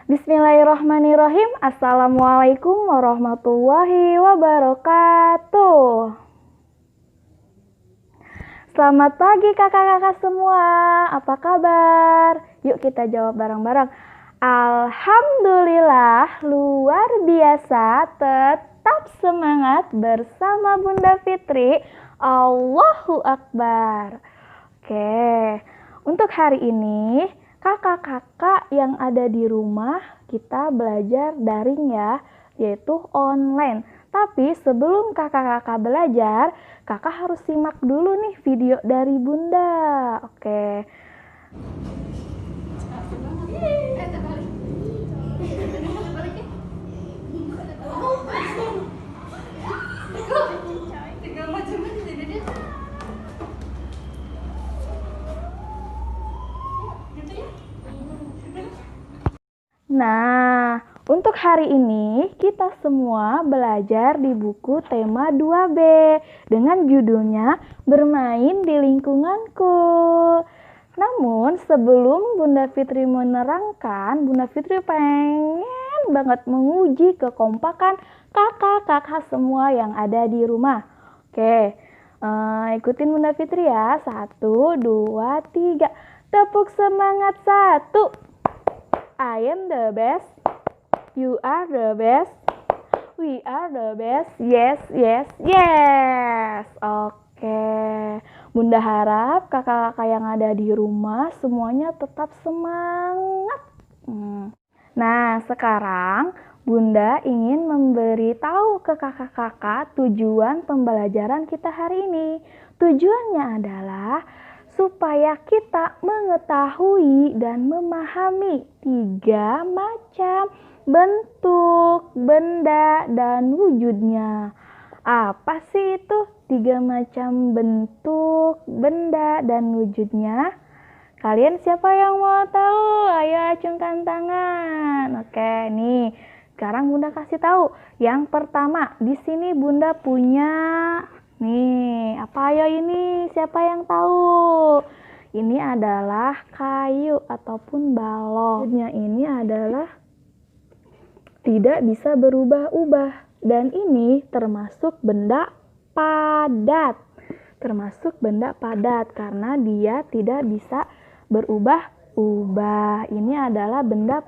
Bismillahirrahmanirrahim. Assalamualaikum warahmatullahi wabarakatuh. Selamat pagi kakak-kakak semua. Apa kabar? Yuk kita jawab bareng-bareng. Alhamdulillah, luar biasa. Tetap semangat bersama Bunda Fitri. Allahu Akbar. Oke, untuk hari ini kakak-kakak yang ada di rumah kita belajar daring ya, yaitu online. Tapi sebelum kakak-kakak belajar, kakak harus simak dulu nih video dari Bunda. Oke. Nah, untuk hari ini kita semua belajar di buku tema 2B dengan judulnya Bermain di Lingkunganku. Namun sebelum Bunda Fitri menerangkan, Bunda Fitri pengen banget menguji kekompakan kakak-kakak semua yang ada di rumah. Oke, ikutin Bunda Fitri ya. 1, 2, 3. Tepuk semangat 1. I am the best. You are the best. We are the best. Yes, yes, yes. Oke. Bunda harap kakak-kakak yang ada di rumah semuanya tetap semangat. Nah, sekarang Bunda ingin memberitahu ke kakak-kakak tujuan pembelajaran kita hari ini. Tujuannya adalah supaya kita mengetahui dan memahami 3 macam bentuk, benda, dan wujudnya. Apa sih itu 3 macam bentuk, benda, dan wujudnya? Kalian siapa yang mau tahu? Ayo acungkan tangan. Oke, nih. Sekarang Bunda kasih tahu. Yang pertama, di sini Bunda punya nih, apa ya ini? Siapa yang tahu? Ini adalah kayu ataupun balok. Wujudnya ini adalah tidak bisa berubah-ubah. Dan ini termasuk benda padat. Termasuk benda padat karena dia tidak bisa berubah-ubah. Ini adalah benda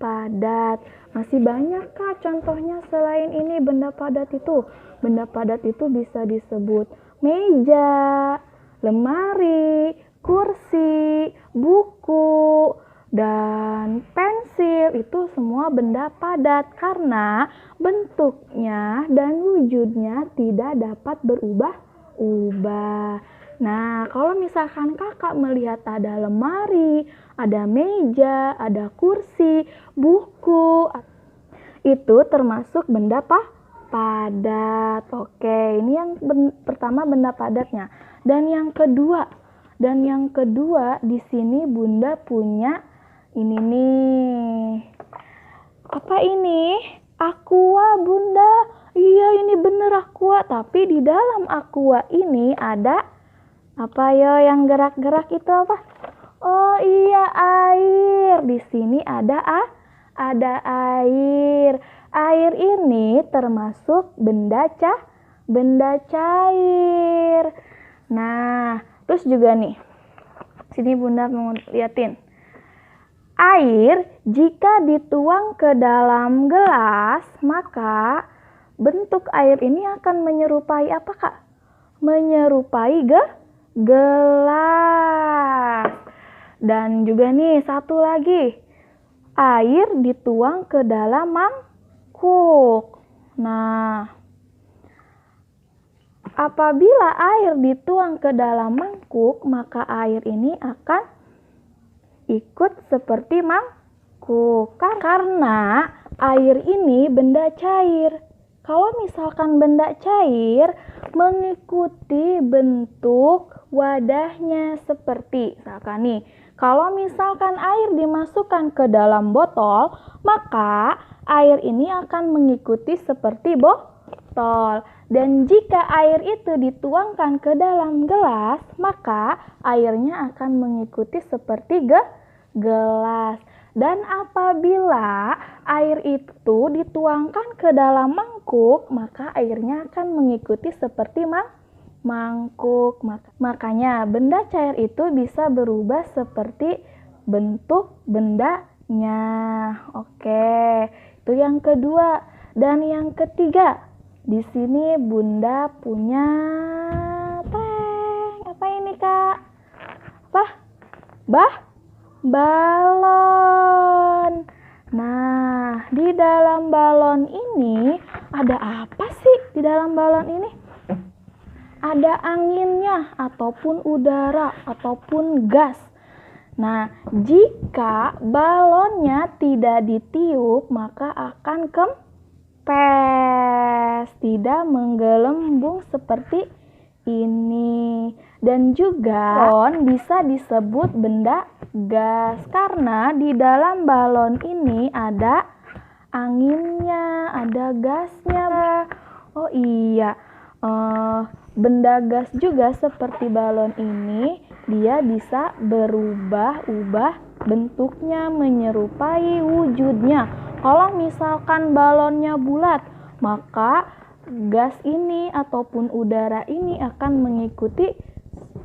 padat. Masih banyak kak contohnya selain ini benda padat itu. Benda padat itu bisa disebut meja, lemari, kursi, buku, dan pensil. Itu semua benda padat karena bentuknya dan wujudnya tidak dapat berubah-ubah. Nah, kalau misalkan kakak melihat ada lemari, ada meja, ada kursi, buku, itu termasuk benda padat. Oke, ini yang pertama benda padatnya. Dan yang kedua di sini Bunda punya ini nih. Apa ini? Aqua, Bunda. Iya, ini bener aqua, tapi di dalam aqua ini ada apa yo yang gerak-gerak itu apa? Oh iya, air. Di sini ada air. Air ini termasuk benda cair. Nah, terus juga nih. Sini Bunda mau liatin. Air jika dituang ke dalam gelas, maka bentuk air ini akan menyerupai apa, Kak? Menyerupai gelas. Dan juga nih satu lagi, air dituang ke dalam mangkuk. Nah, apabila air dituang ke dalam mangkuk, maka air ini akan ikut seperti mangkuk. Karena air ini benda cair. Kalau misalkan benda cair mengikuti bentuk wadahnya seperti misalkan nih, kalau misalkan air dimasukkan ke dalam botol, maka air ini akan mengikuti seperti botol. Dan jika air itu dituangkan ke dalam gelas, maka airnya akan mengikuti seperti gelas. Dan apabila air itu dituangkan ke dalam mangkuk, maka airnya akan mengikuti seperti mangkuk. Makanya benda cair itu bisa berubah seperti bentuk bendanya. Oke, itu yang kedua. Dan yang ketiga, di sini Bunda punya apa ini, Kak? Balon. Nah, di dalam balon ini ada apa sih di dalam balon ini? Ada anginnya ataupun udara ataupun gas. Nah, jika balonnya tidak ditiup, maka akan kempes, tidak menggelembung seperti ini. Dan juga balon bisa disebut benda gas karena di dalam balon ini ada anginnya, ada gasnya. Oh iya, benda gas juga seperti balon ini, dia bisa berubah-ubah bentuknya menyerupai wujudnya. Kalau misalkan balonnya bulat, maka gas ini ataupun udara ini akan mengikuti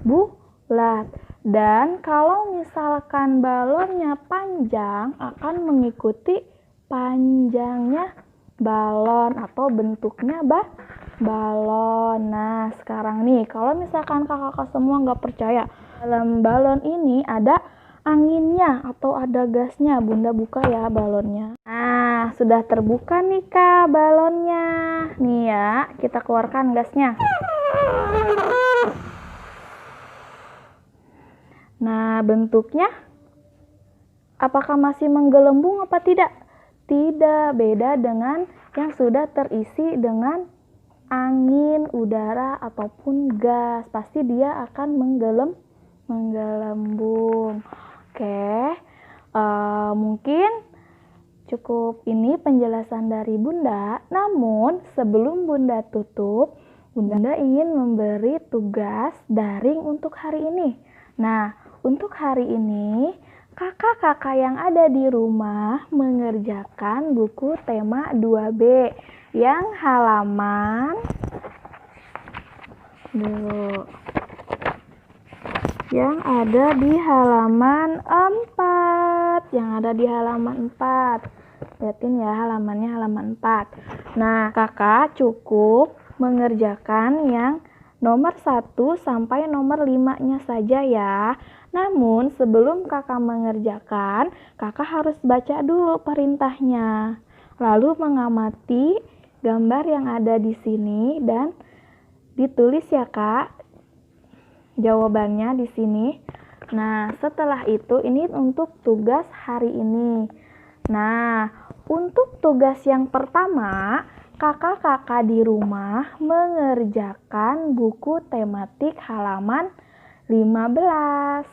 bulat. Dan kalau misalkan balonnya panjang, akan mengikuti panjangnya balon atau bentuknya balon. Nah, sekarang nih, kalau misalkan kakak-kakak semua nggak percaya, dalam balon ini ada anginnya atau ada gasnya. Bunda buka ya balonnya. Nah, sudah terbuka nih Kak balonnya. Nih ya, kita keluarkan gasnya. Nah, bentuknya apakah masih menggelembung apa tidak? Tidak, beda dengan yang sudah terisi dengan angin, udara, ataupun gas. Pasti dia akan menggelembung. Oke, mungkin cukup ini penjelasan dari Bunda. Namun, sebelum Bunda tutup, Bunda ingin memberi tugas daring untuk hari ini. Nah, untuk hari ini, kakak-kakak yang ada di rumah mengerjakan buku tema 2B yang halaman yang ada di halaman 4. Yang ada di halaman 4. Lihatin ya halamannya halaman 4. Nah, kakak cukup mengerjakan yang nomor 1 sampai nomor 5-nya saja ya. Namun sebelum kakak mengerjakan, kakak harus baca dulu perintahnya. Lalu mengamati gambar yang ada di sini dan ditulis ya Kak jawabannya di sini. Nah, setelah itu ini untuk tugas hari ini. Nah, untuk tugas yang pertama, kakak-kakak di rumah mengerjakan buku tematik halaman 15.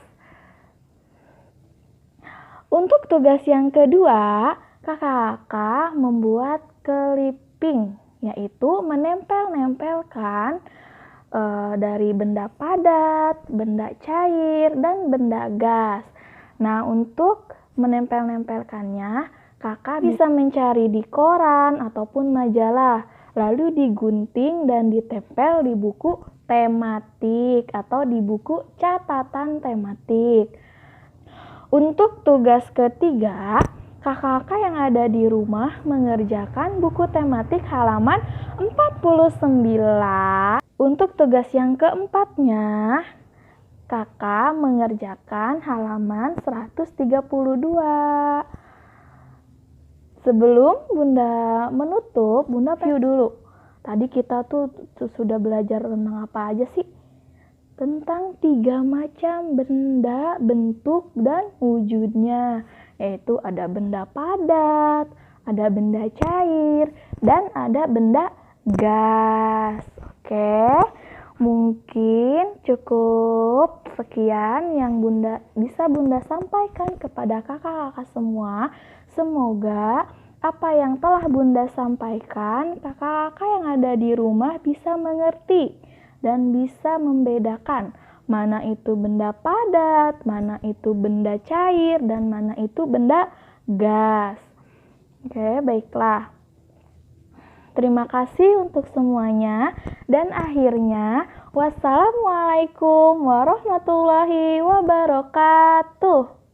Untuk tugas yang kedua, kakak-kakak membuat clipping, yaitu menempel-nempelkan dari benda padat, benda cair, dan benda gas. Nah, untuk menempel-nempelkannya, kakak bisa mencari di koran ataupun majalah, lalu digunting dan ditempel di buku tematik atau di buku catatan tematik. Untuk tugas ketiga, kakak-kakak yang ada di rumah mengerjakan buku tematik halaman 49. Untuk tugas yang keempatnya, kakak mengerjakan halaman 132. Sebelum Bunda menutup, Bunda review dulu. Tadi kita tuh sudah belajar tentang apa aja sih? Tentang 3 macam benda, bentuk, dan wujudnya. Yaitu ada benda padat, ada benda cair, dan ada benda gas. Oke, mungkin cukup sekian yang bisa Bunda sampaikan kepada kakak-kakak semua. Semoga apa yang telah Bunda sampaikan, kakak-kakak yang ada di rumah bisa mengerti dan bisa membedakan mana itu benda padat, mana itu benda cair, dan mana itu benda gas. Oke, baiklah. Terima kasih untuk semuanya. Dan akhirnya, wassalamualaikum warahmatullahi wabarakatuh.